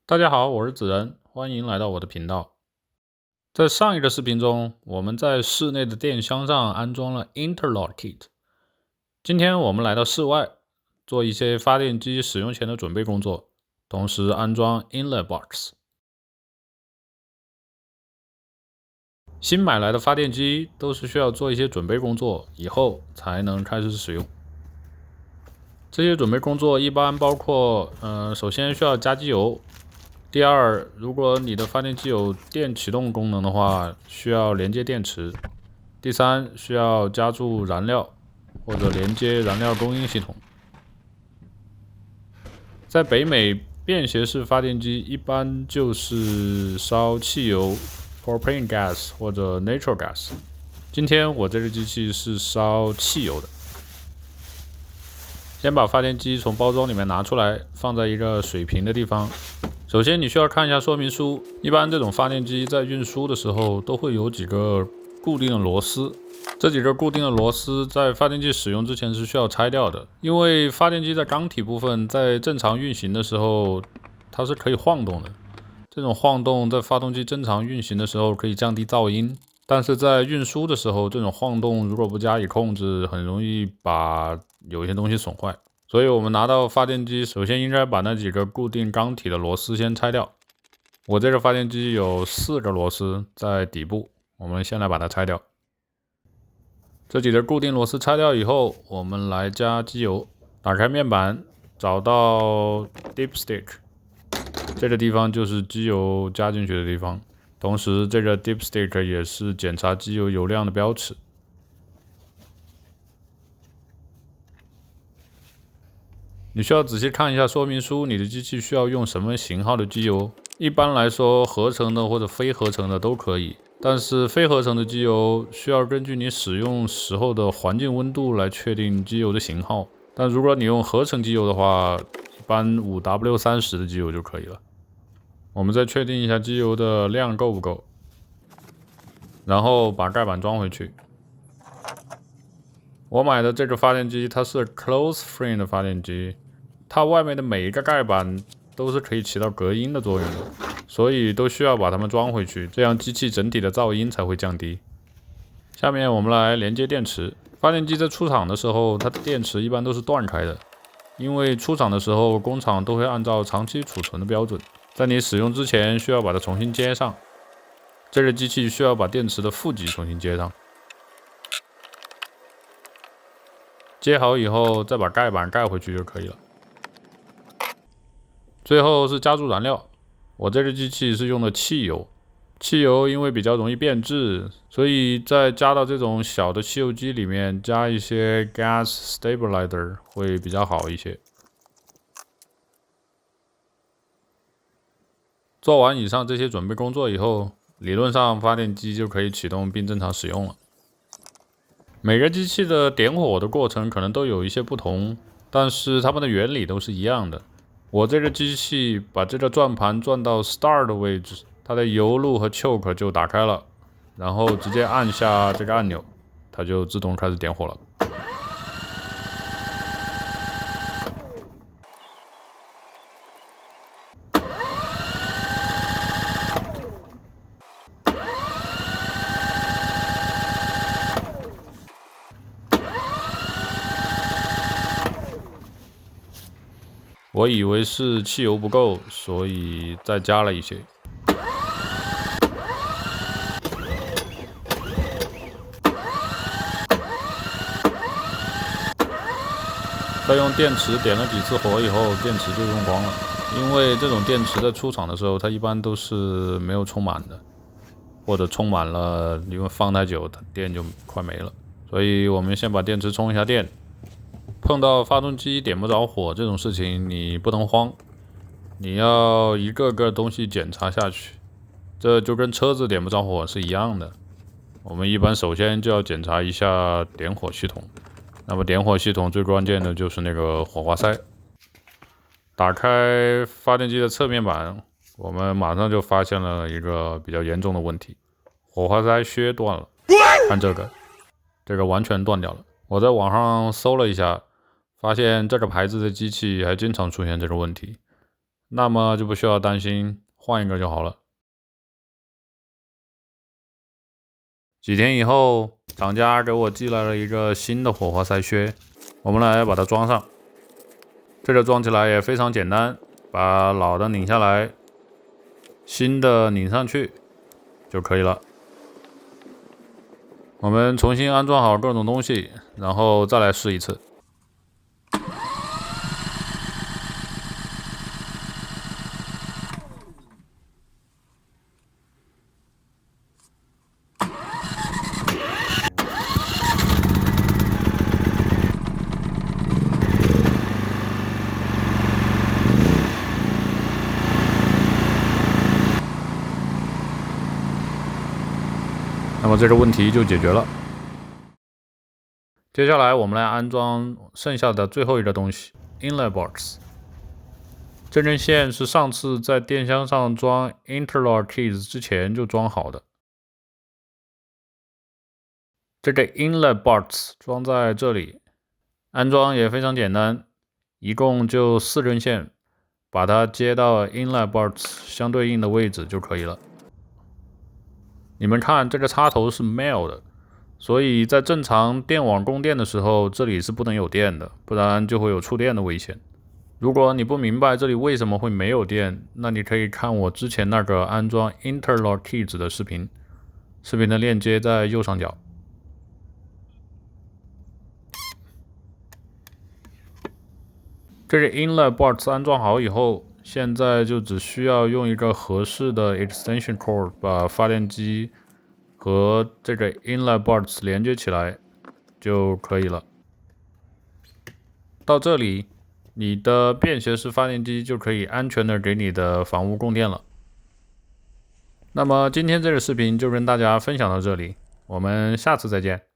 大家好，我是子仁，欢迎来到我的频道。在上一个视频中，我们在室内的电箱上安装了 Interlock Kit。今天我们来到室外，做一些发电机使用前的准备工作，同时安装 Inlet Box。新买来的发电机都是需要做一些准备工作，以后才能开始使用。这些准备工作一般包括，首先需要加机油。第二，如果你的发电机有电启动功能的话，需要连接电池。第三，需要加注燃料或者连接燃料供应系统。在北美，便携式发电机一般就是烧汽油 （propane gas） 或者 natural gas。今天我这个机器是烧汽油的。先把发电机从包装里面拿出来，放在一个水平的地方。首先，你需要看一下说明书。一般这种发电机在运输的时候都会有几个固定的螺丝，这几个固定的螺丝在发电机使用之前是需要拆掉的，因为发电机在缸体部分在正常运行的时候，它是可以晃动的。这种晃动在发动机正常运行的时候可以降低噪音，但是在运输的时候，这种晃动如果不加以控制，很容易把有些东西损坏。所以我们拿到发电机，首先应该把那几个固定缸体的螺丝先拆掉。我这个发电机有4个螺丝在底部，我们先来把它拆掉。这几个固定螺丝拆掉以后，我们来加机油。打开面板，找到 Dipstick， 这个地方就是机油加进去的地方。同时，这个 Dipstick 也是检查机油油量的标尺。你需要仔细看一下说明书，你的机器需要用什么型号的机油。一般来说，合成的或者非合成的都可以，但是非合成的机油需要根据你使用时候的环境温度来确定机油的型号。但如果你用合成机油的话，一般 5W30 的机油就可以了。我们再确定一下机油的量够不够，然后把盖板装回去。我买的这个发电机它是 close frame 的发电机，它外面的每一个盖板都是可以起到隔音的作用的，所以都需要把它们装回去，这样机器整体的噪音才会降低。下面我们来连接电池。发电机在出厂的时候，它的电池一般都是断开的，因为出厂的时候工厂都会按照长期储存的标准，在你使用之前需要把它重新接上。这个机器需要把电池的负极重新接上。接好以后，再把盖板盖回去就可以了。最后是加注燃料，我这个机器是用的汽油。汽油因为比较容易变质，所以在加到这种小的汽油机里面加一些 gas stabilizer 会比较好一些。做完以上这些准备工作以后，理论上发电机就可以启动并正常使用了。每个机器的点火的过程可能都有一些不同，但是它们的原理都是一样的。我这个机器把这个转盘转到 Start 的位置，它的油路和 choke 就打开了，然后直接按下这个按钮，它就自动开始点火了。我以为是汽油不够，所以再加了一些。在用电池点了几次火以后，电池就用光了。因为这种电池在出厂的时候，它一般都是没有充满的，或者充满了，因为放太久，它电就快没了。所以我们先把电池充一下电。碰到发动机点不着火这种事情，你不能慌，你要一个个东西检查下去，这就跟车子点不着火是一样的。我们一般首先就要检查一下点火系统。那么点火系统最关键的就是那个火花塞。打开发电机的侧面板，我们马上就发现了一个比较严重的问题，火花塞靴断了。看这个完全断掉了。我在网上搜了一下，发现这个牌子的机器还经常出现这个问题。那么就不需要担心，换一个就好了。几天以后，厂家给我寄来了一个新的火花塞靴，我们来把它装上。这个装起来也非常简单，把老的拧下来，新的拧上去就可以了。我们重新安装好各种东西，然后再来试一次。那么这个问题就解决了。接下来我们来安装剩下的最后一个东西 ，inlet box。这根线是上次在电箱上装 interlock keys 之前就装好的。这个 inlet box 装在这里，安装也非常简单，一共就4根线，把它接到 inlet box 相对应的位置就可以了。你们看，这个插头是 male 的，所以在正常电网供电的时候，这里是不能有电的，不然就会有触电的危险。如果你不明白这里为什么会没有电，那你可以看我之前那个安装 interlock keys 的视频，视频的链接在右上角。这个 inlet box 安装好以后，现在就只需要用一个合适的 extension cord 把发电机和这个 inlet box 连接起来就可以了。到这里，你的便携式发电机就可以安全的给你的房屋供电了。那么今天这个视频就跟大家分享到这里，我们下次再见。